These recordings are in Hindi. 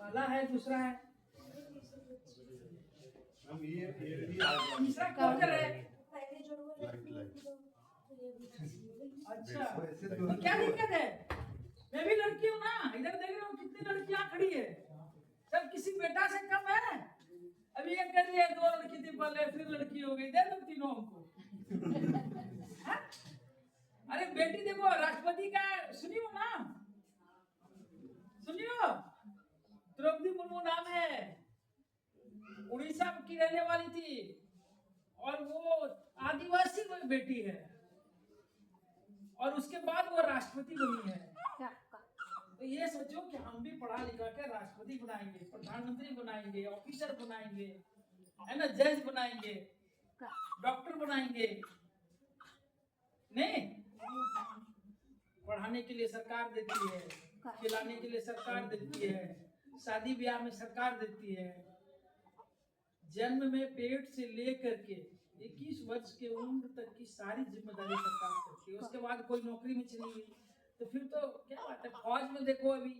पहला है, दूसरा है, हम ये भी तीसरा कौन कर रहे हैं? अच्छा, तो क्या दिक्कत है? मैं भी लड़की हूँ ना, इधर देख रहा हूँ कितनी लड़कियां खड़ी है, सब किसी बेटा से कम है। अभी एक कर लिया, दो लड़की थी पहले, फिर लड़की हो गई, दे दो तीनों हमको। हाँ? अरे बेटी देखो, राष्ट्रपति का सुनियो ना, सुनियो, द्रौपदी मुर्मू नाम है, उड़ीसा की रहने वाली थी और वो आदिवासी कोई बेटी है और उसके बाद वो राष्ट्रपति बनी है। तो ये सोचो कि हम भी पढ़ा लिखा के राष्ट्रपति बनाएंगे, प्रधानमंत्री बनाएंगे, ऑफिसर बनाएंगे, है ना, जज बनाएंगे, डॉक्टर बनाएंगे। नहीं, पढ़ाने के लिए सरकार देती है, खिलाने के लिए सरकार देती है, शादी ब्याह में सरकार देती है, जन्म में पेट से लेकर के 21 वर्ष के उम्र तक की सारी जिम्मेदारी सरकार करती है। उसके बाद कोई नौकरी में चली गई तो फिर तो क्या बात है। फौज में देखो, अभी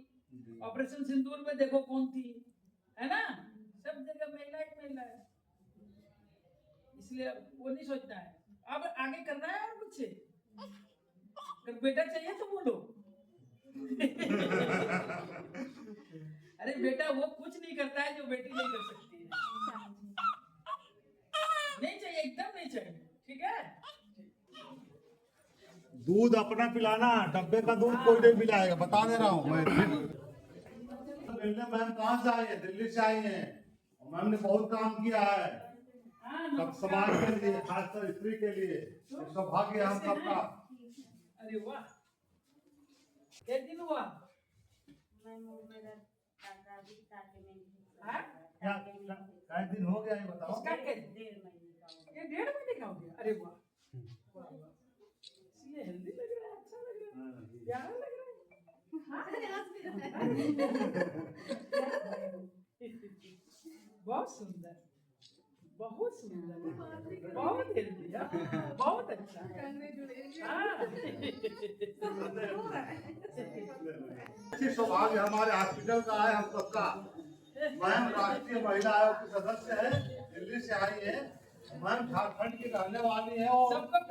ऑपरेशन सिंदूर में देखो कौन थी, है ना, सब जगह महिला ही महिला है। इसलिए वो नहीं सोचना है। अब आगे करना है और कुछ, अगर बेटा चाहिए तो बोलो। अरे बेटा वो कुछ नहीं करता है जो बेटी नहीं कर सकती है। नहीं चाहिए, एकदम नहीं चाहिए, ठीक है। दूध अपना पिलाना, डब्बे का दूध कोई नहीं पिलाएगा, बता दे रहा हूँ मैं। मैम कहाँ से आई है? दिल्ली से आई है। मैम ने बहुत काम किया है सब समाज के लिए, खासकर स्त्री के लिए। सौभाग्य हम सबका। अरे वाह, क्या दिन हुआ? क्या दिन हो गया ये बताओ। ये 1.5 महीने का हो गया। अरे वाह, ये हेल्दी लग रहा है, अच्छा लग रहा है, प्यारा लग रहा है। बहुत सुंदर, बहुत सुंदर, बहुत हेल्दी, बहुत अच्छा। सौभाग्य हमारे हॉस्पिटल का है, हम सबका। मैम राष्ट्रीय महिला आयोग की सदस्य है, दिल्ली से आई है। मैम झारखंड की रहने वाली है और झारखंड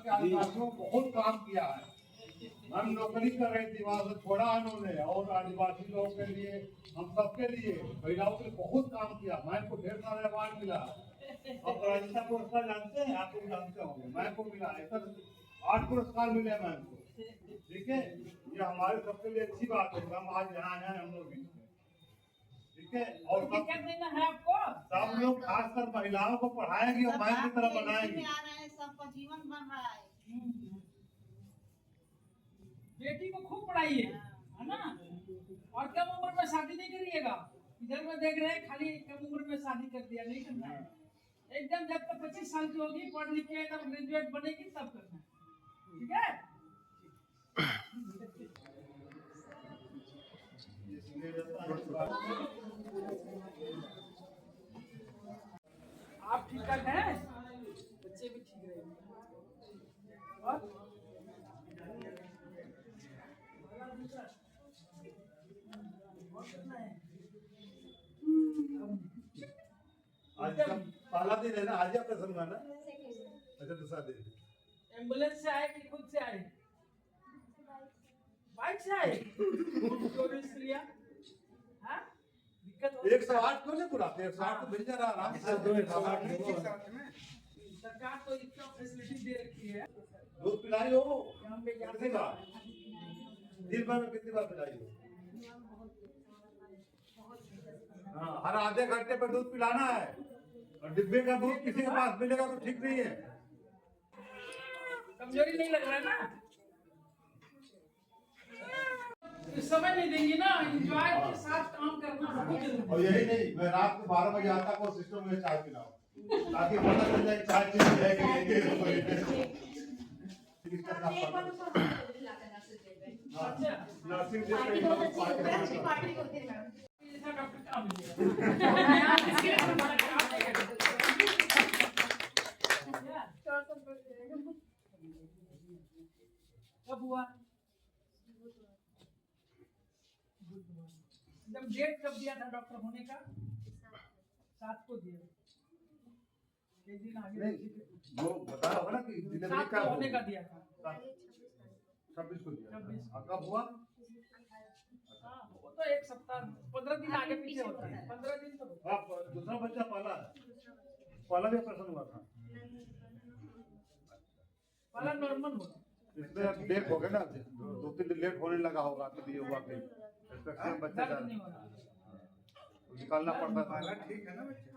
के आदिवासियों को बहुत काम किया है। मैम नौकरी कर रही थी, वहाँ से छोड़ा उन्होंने और आदिवासी लोगों के लिए, हम सबके लिए, महिलाओं के लिए बहुत काम किया। मैम को ढेर सारा अवार्ड मिला। आप राजस्थान पुरस्कार जानते हैं? आप लोग जानते होंगे। मैम को मिला है, 8 पुरस्कार मिले मैम को। ठीक है, ये हमारे सबके लिए अच्छी बात है। हम आज यहाँ आए हैं हम लोग, ठीक है। और क्या देना है आपको? सब लोग खासकर महिलाओं को पढ़ाएंगे और मैम की तरह बनाएंगे। सबका जीवन बन रहा है। बेटी को खूब पढ़ाइए, है ना, और कम उम्र में शादी नहीं करिएगा। इधर में देख रहे हैं खाली कम उम्र में शादी कर दिया, नहीं करना है। एकदम जब तक 25 साल की होगी, पढ़ लिख के एकदम ग्रेजुएट बनेगी तब करना है, ठीक है। आप ठीक ठाक हैं, बच्चे भी ठीक रहेंगे। और आज का पहला दिन है ना, आज आपका समझा ना। अच्छा, दूसरा दिन एम्बुलेंस से आए कि खुद से आए? बाइक से आए? इंश्योरेंस लिया? हाँ, दिक्कत हो 108 क्यों नहीं बुलाते? 108 तो मिल जा रहा आराम से। सरकार तो इतना फैसिलिटी दे रखी है। दूध पिलाई हो यहाँ पे कितनी बार? दिन भर में कितनी बार पिलाई हो? हाँ, हर आधे घंटे पर दूध पिलाना है। और डिब्बे का दूध किसी के पास मिलेगा तो ठीक नहीं है। कमजोरी नहीं लग रहा है ना? इस समय नहीं देंगी ना, एंजॉय के साथ काम करना बहुत जरूरी है। और यही नहीं, मैं रात को 12 बजे आता को सिस्टम में चाय पिलाऊं ताकि पता चल जाए चाय पी है कि नहीं। नर्सिंग पार्टी होती है मैम। ऐसा डॉक्टर काम मिलेगा। कब हुआ? जब डेट कब दिया था डॉक्टर होने का? 7 को दिया। एक दिन आगे नहीं वो बताया होगा ना कि डिलीवरी 7 का को होने का दिया था। 26 को दिया 26 और कब हुआ? हाँ, वो तो एक सप्ताह 15 दिन आगे पीछे होता है। 15 दिन तो होता आप दूसरा बच्चा पाला है? पहला भी ऑपरेशन हुआ था? पहला नॉर्मल होता। इसमें अब लेट हो गया ना, 2-3 दिन लेट होने लगा होगा तो ये हुआ कि इंस्पेक्शन बच्चा दर्द का नहीं हो रहा। निकालना पड़ता था। ठीक है ना बच्चा?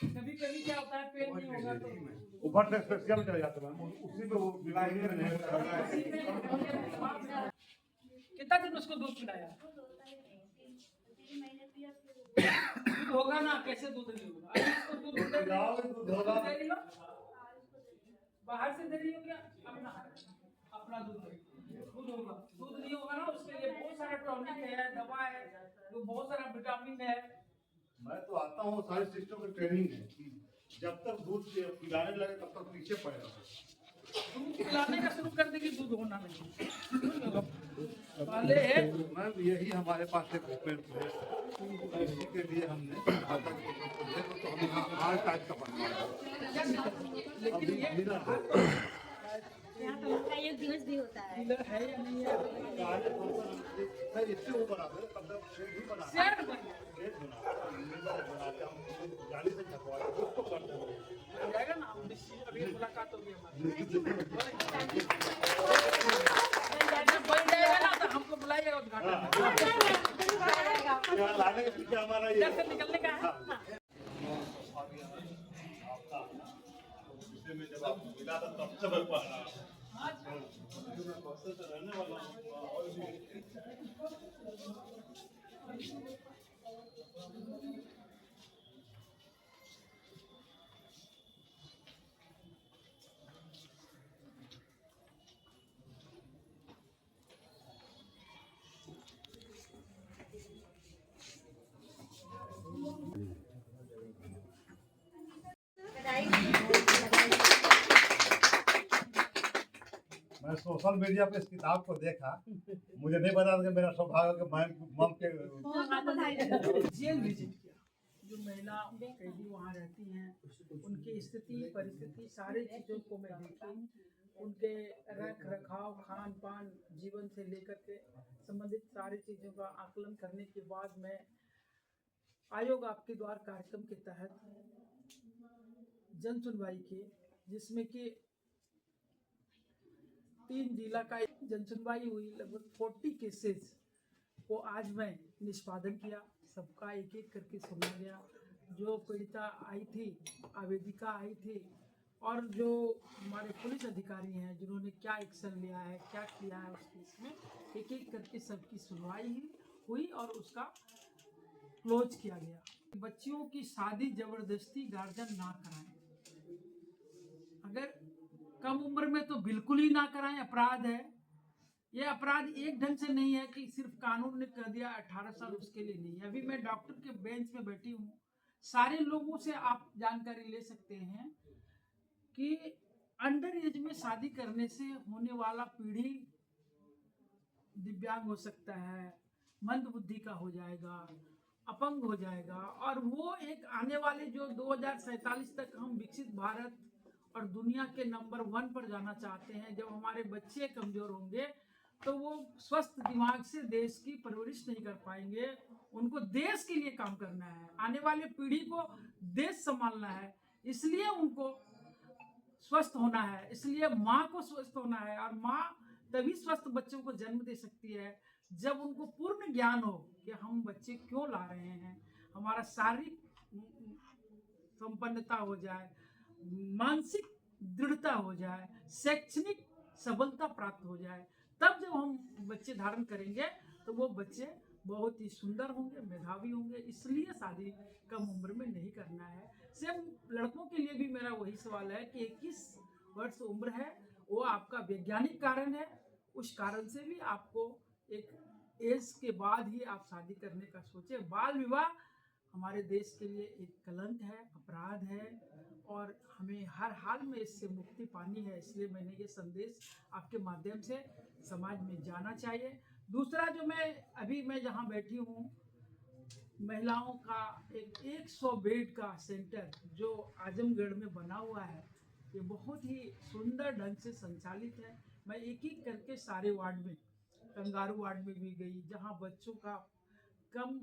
कभी कभी क्या होता है पेन नहीं होगा तो ऊपर से इंस्पेक्शन में चले जाते हैं उसी पे वो बीमारी में नहीं कितना दिन उसको दूध पिलाया? दूध होगा ना, कैसे दूध नहीं होगा? अरे इसको दूध दे रही हो, बाहर से दे रही हो क्या? अपना दूध होगा। दूध नहीं होगा ना, उसके लिए बहुत सारा टॉनिक है, दवा है, तो बहुत सारा विटामिन है। मैं तो आता हूँ सारे सिस्टम की ट्रेनिंग है कि जब तक दूध पिलाने लगे तब तक पीछे पड़ेगा। दूध पिलाने का शुरू कर देगी, दूध होना नहीं पहले है। मैम यही हमारे पास एक ओपन है, इसी के लिए हमने आता तो हम यहाँ आर टाइप का बनवा लेकिन ये यहाँ तो उनका एक दिवस भी होता है। डीलर है या नहीं है? इससे वो बना दे तब तक शेड भी बना शेड बन शेड बनाते हम जाली से छपवा के उसको करते हैं जाएगा ना। अभी मुलाकात होगी हमारी, जब बन जाएगा ना तो हमको बुलाइएगा उद्घाटन। यहाँ लाने के पीछे हमारा ये इधर से निकलने का है। में जब आप मिला था तब से बन पा रहा रहने वाला और भी मैं सोशल मीडिया पे इस किताब को देखा, मुझे नहीं पता था कि मेरा सौभाग्य कि मम के जेल विजिट किया। जो महिला कैदी वहाँ रहती हैं, उनकी स्थिति परिस्थिति सारी चीज़ों को मैं देखी। उनके रख रखाव, खान पान, जीवन से लेकर के संबंधित सारी चीज़ों का आकलन करने के बाद मैं आयोग आपके द्वार कार्यक्रम के तहत जन सुनवाई की, जिसमें कि 3 जिला का जन सुनवाई हुई। लगभग 40 केसेस को आज मैं निष्पादन किया। सबका एक एक करके सुना गया। जो पीड़िता आई थी, आवेदिका आई थी, और जो हमारे पुलिस अधिकारी हैं जिन्होंने क्या एक्शन लिया है, क्या किया है उस केस में, एक एक करके सबकी सुनवाई हुई और उसका क्लोज किया गया। बच्चियों की शादी जबरदस्ती गार्जियन ना कराएं। अगर कम उम्र में तो बिल्कुल ही ना कराएं, अपराध है। ये अपराध एक ढंग से नहीं है कि सिर्फ कानून ने कह दिया 18 साल उसके लिए नहीं है। अभी मैं डॉक्टर के बेंच में बैठी हूँ, सारे लोगों से आप जानकारी ले सकते हैं कि अंडर एज में शादी करने से होने वाला पीढ़ी दिव्यांग हो सकता है, मंद बुद्धि का हो जाएगा, अपंग हो जाएगा, और वो एक आने वाले जो 2047 तक हम विकसित भारत और दुनिया के नंबर 1 पर जाना चाहते हैं। जब हमारे बच्चे कमजोर होंगे तो वो स्वस्थ दिमाग से देश की परवरिश नहीं कर पाएंगे। उनको देश के लिए काम करना है, आने वाले पीढ़ी को देश संभालना है, इसलिए उनको स्वस्थ होना है, इसलिए माँ को स्वस्थ होना है। और माँ तभी स्वस्थ बच्चों को जन्म दे सकती है जब उनको पूर्ण ज्ञान हो कि हम बच्चे क्यों ला रहे हैं, हमारा शारीरिक संपन्नता हो जाए, मानसिक दृढ़ता हो जाए, शैक्षणिक सबलता प्राप्त हो जाए। तब जब हम बच्चे धारण करेंगे तो वो बच्चे बहुत ही सुंदर होंगे, मेधावी होंगे। इसलिए शादी कम उम्र में नहीं करना है। सेम लड़कों के लिए भी मेरा वही सवाल है कि 21 वर्ष उम्र है, वो आपका वैज्ञानिक कारण है, उस कारण से भी आपको एक एज के बाद ही आप शादी करने का सोचे। बाल विवाह हमारे देश के लिए एक कलंक है, अपराध है, और हमें हर हाल में इससे मुक्ति पानी है। इसलिए मैंने ये संदेश आपके माध्यम से समाज में जाना चाहिए। दूसरा, जो मैं जहाँ बैठी हूँ महिलाओं का एक 100 बेड का सेंटर जो आजमगढ़ में बना हुआ है, ये बहुत ही सुंदर ढंग से संचालित है। मैं एक एक करके सारे वार्ड में, कंगारू वार्ड में भी गई, जहाँ बच्चों का कम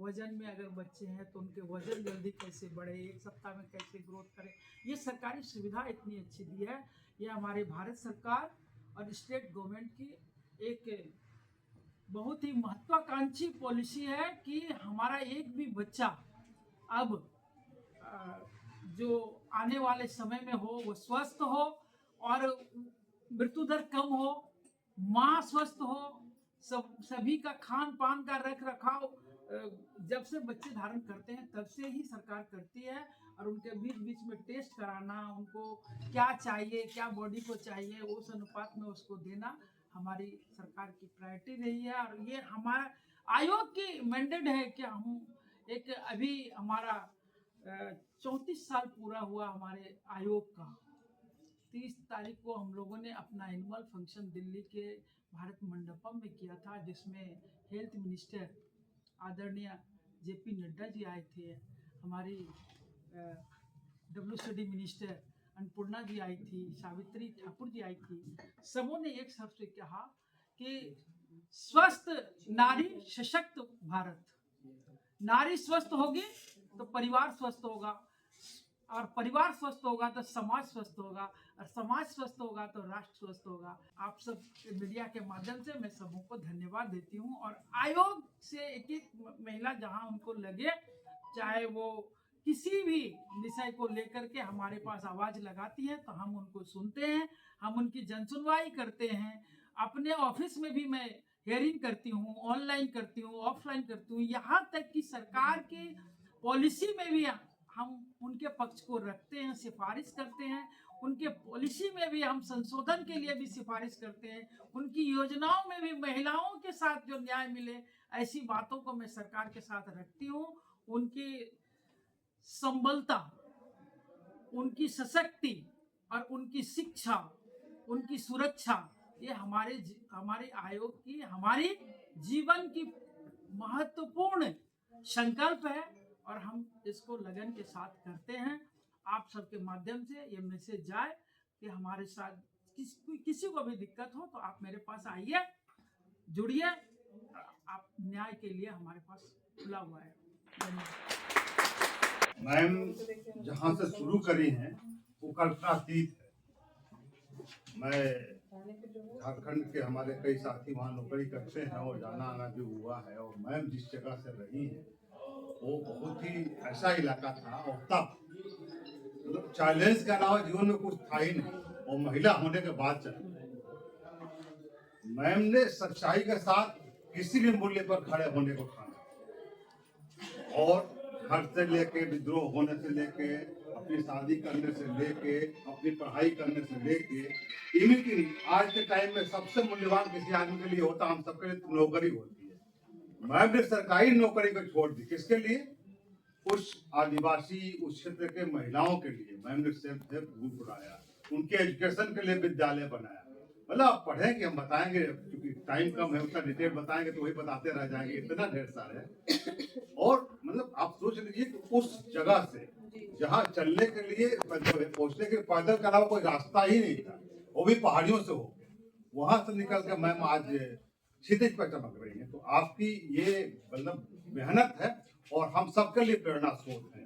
वजन में अगर बच्चे हैं तो उनके वजन जल्दी कैसे बढ़े, एक सप्ताह में कैसे ग्रोथ करें, ये सरकारी सुविधा इतनी अच्छी दी है। ये हमारे भारत सरकार और स्टेट गवर्नमेंट की एक बहुत ही महत्वाकांक्षी पॉलिसी है कि हमारा एक भी बच्चा अब जो आने वाले समय में हो वो स्वस्थ हो और मृत्यु दर कम हो, माँ स्वस्थ हो, सभी का खान पान का रख रखाव जब से बच्चे धारण करते हैं तब से ही सरकार करती है। और उनके बीच बीच में टेस्ट कराना, उनको क्या चाहिए, क्या बॉडी को चाहिए, उस अनुपात में उसको देना हमारी सरकार की प्रायोरिटी रही है। और ये हमारा आयोग की मैंडेट है कि हम एक, अभी हमारा 34 साल पूरा हुआ हमारे आयोग का। 30 तारीख को हम लोगों ने अपना एनुअल फंक्शन दिल्ली के भारत मंडपम में किया था, जिसमें हेल्थ मिनिस्टर आदरणीय जेपी नड्डा जी आए थे, हमारी WCD मिनिस्टर अन्नपूर्णा जी आई थी, सावित्री ठाकुर जी आई थी। सबों ने एक शब्द से कहा कि स्वस्थ नारी सशक्त भारत। नारी स्वस्थ होगी तो परिवार स्वस्थ होगा, और परिवार स्वस्थ होगा तो समाज स्वस्थ होगा, और समाज स्वस्थ होगा तो राष्ट्र स्वस्थ होगा। आप सब मीडिया के माध्यम से मैं सबों को धन्यवाद देती हूँ। और आयोग से एक एक महिला जहाँ उनको लगे, चाहे वो किसी भी विषय को लेकर के हमारे पास आवाज लगाती है तो हम उनको सुनते हैं, हम उनकी जनसुनवाई करते हैं। अपने ऑफिस में भी मैं हियरिंग करती हूँ, ऑनलाइन करती हूँ, ऑफलाइन करती हूँ, यहाँ तक कि सरकार की पॉलिसी में भी हम उनके पक्ष को रखते हैं, सिफारिश करते हैं। उनके पॉलिसी में भी हम संशोधन के लिए भी सिफारिश करते हैं। उनकी योजनाओं में भी महिलाओं के साथ जो न्याय मिले, ऐसी बातों को मैं सरकार के साथ रखती हूँ। उनकी संबलता, उनकी सशक्ति और उनकी शिक्षा, उनकी सुरक्षा, ये हमारे आयोग की, हमारी जीवन की महत्वपूर्ण संकल्प है और हम इसको लगन के साथ करते हैं। आप सबके माध्यम से ये मैसेज जाए कि हमारे साथ किसी को भी दिक्कत हो तो आप मेरे पास आइए, जुड़िए, आप न्याय के लिए हमारे पास खुला हुआ है। धन्यवाद। मैम जहाँ से शुरू करी हैं वो कल्पनातीत है। मैं झारखंड के हमारे कई साथी वहाँ नौकरी करते हैं और जाना आना भी हुआ है, और मैम जिस जगह से रही हैं वो बहुत ही ऐसा इलाका था, और तब मतलब चैलेंज के अलावा जीवन में कुछ था ही नहीं, और महिला होने के बाद चला। मैम ने सच्चाई के साथ किसी भी मूल्य पर खड़े होने को ठाना, और घर से लेके विद्रोह होने से लेके, अपनी शादी करने से लेके, अपनी पढ़ाई करने से लेके, इवन आज के टाइम में सबसे मूल्यवान किसी आदमी के लिए होता, हम सबके लिए नौकरी होती है। मैम ने सरकारी नौकरी को छोड़ दी, किसके लिए? उस आदिवासी, उस क्षेत्र के महिलाओं के लिए। मैम ने सेल्फ हेल्प ग्रुप बनाया, उनके एजुकेशन के लिए विद्यालय बनाया। मतलब आप पढ़ेंगे, हम बताएंगे, क्योंकि टाइम कम है, उसका डिटेल बताएंगे तो वही बताते रह जाएंगे, इतना ढेर सारे है। और मतलब आप सोच लीजिए कि उस जगह से जहाँ चलने के लिए, पहुंचने के पैदल के अलावा कोई रास्ता ही नहीं था, वो भी पहाड़ियों से हो, वहां से निकल कर मैम आज क्षितिज पर चमक रही है। तो आपकी ये मतलब मेहनत है और हम सबके लिए प्रेरणा स्रोत है।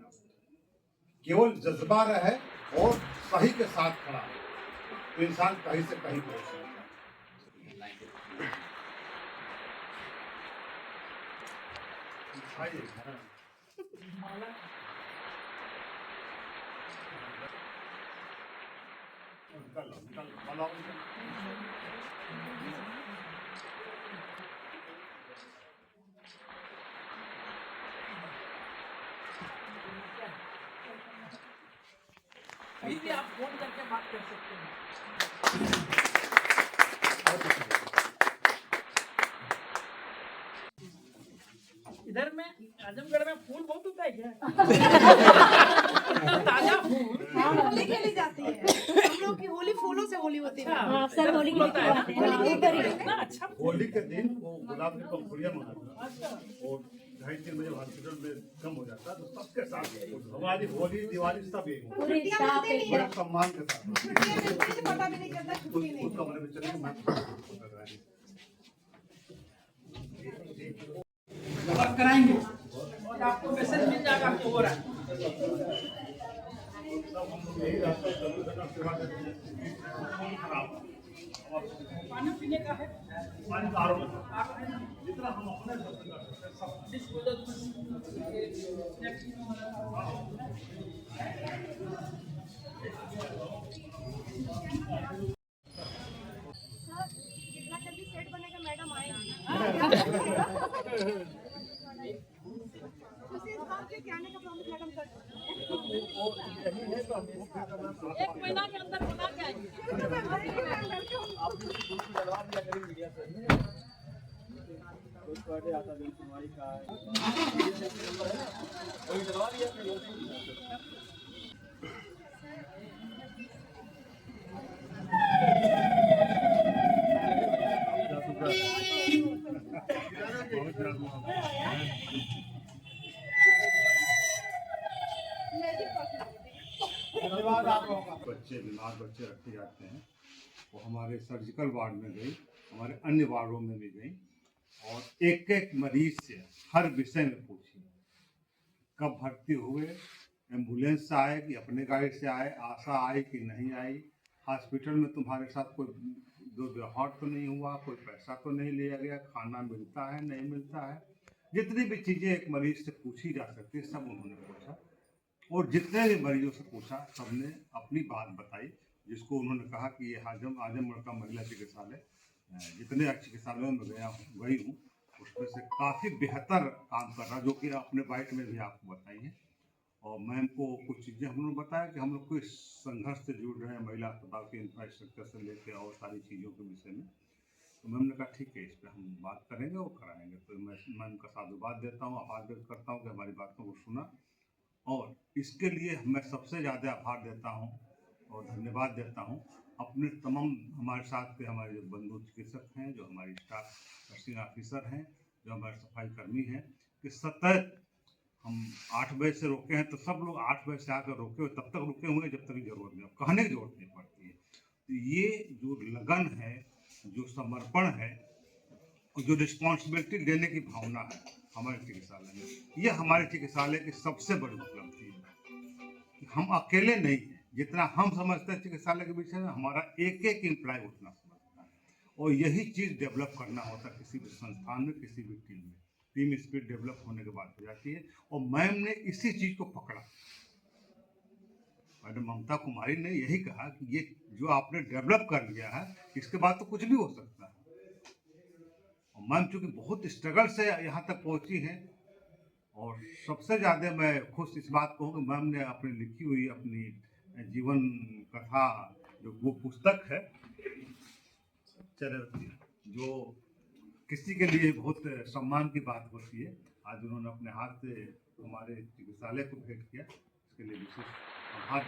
केवल जज्बा रहे और सही के साथ खड़ा है तो इंसान कहीं से कहीं पहुंच सकता है। अभी भी आप फोन करके बात कर सकते हैं। इधर में आजमगढ़ में फूल बहुत होता है क्या? ताजा फूल। हाँ, होली खेली जाती है। हम लोग की होली फूलों से होली होती है। हाँ, सब होली के होता है। होली के इतना अच्छा होली के दिन वो गुलाब की पंखुड़ियां मंगाते हैं और 2:30-3 बजे हॉस्पिटल में कम हो जाता है तो सबके साथ हमारी होली दिवाली सब एक होता पूरी स्टाफ है, बड़े सम्मान के साथ मुझे पता भी नहीं चलता छुट्टी नहीं। खुद कमरे में चले मैं और कराएंगे और आपको मैसेज मिल जाएगा कि हो रहा है। यही रास्ता सेवा देते हैं। खराब पानी पीने का है पानी का आरोप जितना हम अपने सब जितना जल्दी सेट बनेगा मैडम आएंगी। उसी हिसाब से क्या आने का प्रॉमिस मैडम कर सकते हैं। 1 महीना के अंदर बना के आएंगे। बच्चे बीमार बच्चे रखे जाते हैं वो हमारे सर्जिकल वार्ड में गई, हमारे अन्य वार्डों में भी गई और एक एक मरीज से हर विषय में पूछी कब भर्ती हुए, एम्बुलेंस से आए कि अपने गाड़ी से आए, आशा आई कि नहीं आई, हॉस्पिटल में तुम्हारे साथ कोई दुर्व्यवहार तो नहीं हुआ, कोई पैसा तो नहीं लिया गया, खाना मिलता है नहीं मिलता है, जितनी भी चीज़ें एक मरीज से पूछी जा सकती है सब उन्होंने पूछा और जितने भी मरीजों से पूछा सबने अपनी बात बताई, जिसको उन्होंने कहा कि ये आजमगढ़ का महिला चिकित्सालय जितने चिकित्सालयों में गई हूँ उसमें से काफ़ी बेहतर काम कर रहा, जो कि अपने बाइट में भी आपको बताई है। और मैम को कुछ चीज़ें हम लोग बताया कि हम लोग किस संघर्ष से जुड़ रहे हैं महिला अस्पताल के इंफ्रास्ट्रक्चर से लेकर और सारी चीज़ों के विषय में। तो मैम ने कहा ठीक है, इस पर हम बात करेंगे और कराएंगे। तो मैं मैम का साधुवाद देता हूँ, आभार व्यक्त करता हूँ कि हमारी बातों को सुना और इसके लिए मैं सबसे ज़्यादा आभार देता हूँ और धन्यवाद देता हूँ अपने तमाम हमारे साथ के हमारे जो बंधु चिकित्सक हैं, जो हमारी स्टाफ नर्सिंग ऑफिसर हैं, जो हमारे सफाई कर्मी हैं, कि सतत हम 8 बजे से रोके हैं तो सब लोग 8 बजे से आकर रोके हुए तब तक रुके हुए जब तक की जरूरत नहीं, कहने की जरूरत नहीं पड़ती है। तो ये जो लगन है, जो समर्पण है और जो रिस्पॉन्सिबिलिटी लेने की भावना है हमारे चिकित्सालय में, ये हमारे चिकित्सालय की सबसे बड़ी उपलब्धि है। हम अकेले नहीं हैं, जितना हम समझते हैं चिकित्सालय के विषय में, हमारा एक एक एम्प्लॉय उतना समझता है और यही चीज़ डेवलप करना होता है किसी भी संस्थान में, किसी भी टीम में। टीम स्पिरिट डेवलप होने के बाद हो जाती है और मैम ने इसी चीज़ को पकड़ा। मैडम ममता कुमारी ने यही कहा कि ये जो आपने डेवलप कर लिया है इसके बाद तो कुछ भी हो सकता है। और मैम चूँकि बहुत स्ट्रगल से यहाँ तक पहुँची हैं और सबसे ज़्यादा मैं खुश इस बात को हूँ कि मैम ने अपनी लिखी हुई अपनी जीवन कथा जो वो पुस्तक है चरवती, जो किसी के लिए बहुत सम्मान की बात होती है, आज उन्होंने अपने हाथ से हमारे चिकित्सालय को भेंट किया, इसके लिए विशेष आभार।